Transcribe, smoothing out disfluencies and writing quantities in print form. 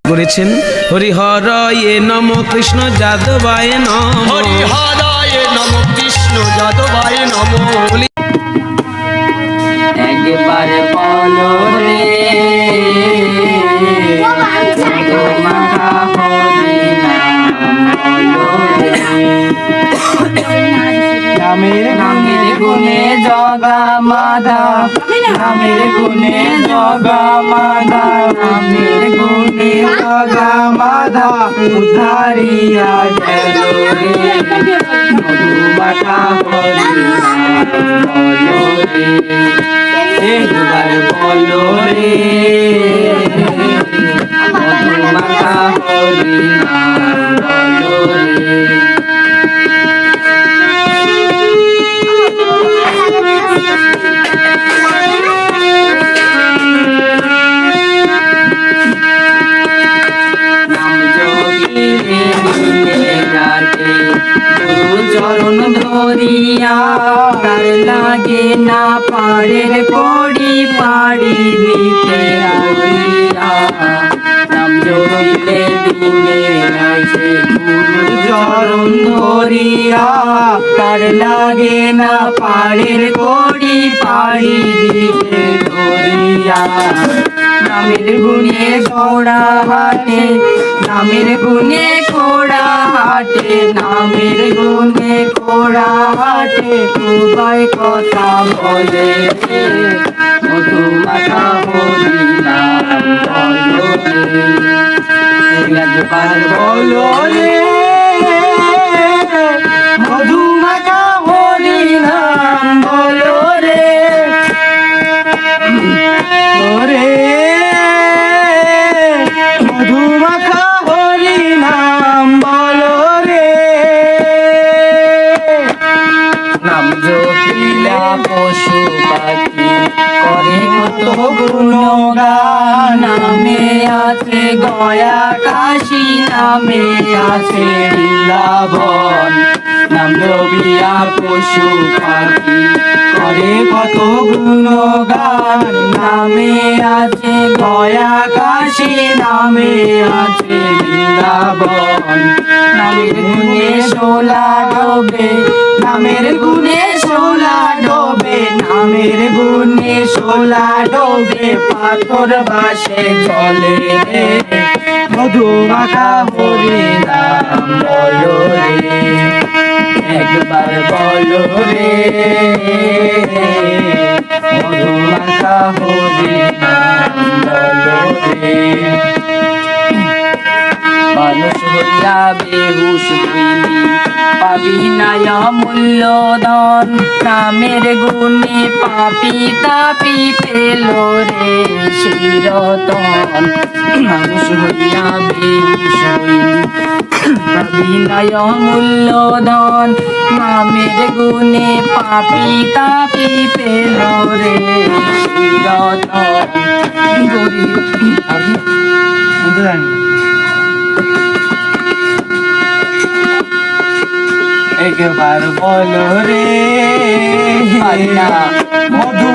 করেছেন হরিহরয়ে নম কৃষ্ণ যাদবায় নম, হরিহরায় নম কৃষ্ণ যাদবায় নম। একবার বলো রে মাখা হরি নামের গুণে জগা মাধা, নামের গুণে জগা মাধা, নামের গুণে জগা মাধা উদ্ধারিয়া গেল রে মধু মাখা হরি বলো রে, একবার বলো রে মধু মাখা হরি বলো রে। চরণ ধরিয়া তার লাগে না পাড়ের কড়ি পাড়ি দিতে আইয়া, নাম জপিলে দিনে আসে গুরু চরণ ধরিয়া তার লাগে না পাড়ের কড়ি পাড়ি দিতে ধরিয়া। নামের গুণে ঘোড়া হাটে, নামের গুণে ঘোড়া হাটে, নামের গুণে ঘোড়া হাটে খুবাই কথা বলে মধু মাখা হরি নাম বলো রে, একবার বলো রে মধু মাখা হরি নাম বলো রে, ওরে মধু মাখা হরি নাম বলো রে। নাম জপিলা পশু পাখি করে কত গুণগান, নামে আছে গয়া কাশী, নামে আছে বৃন্দাবন। নাম জপিয়া পশু পাখি করে কত গুণগান, নামে আছে গয়া কাশী, নামে আছে বৃন্দাবন। নামের গুণে সোলা ডোবে, নামের গুণে সোলা ডোবে, নামের গুণে সোলা ডোবে পাথর বাসে জলে রে মধু মাখা হরি নাম বলো রে, একবার বলো রে মধু মাখা হরি নাম বলো রে। মানুষ হইয়া বেহুশ হইলি পাবি নাই মূল্যধন, নামের গুণে পাপি তাপি পেল রে সেই রতন। মানুষ হইয়া বেহুশ হইলি পাবি নাই মূল্যধন, নামের গুণে পাপি তাপি পেল রে সেই রতন। গরিব একবার বলো রে মধু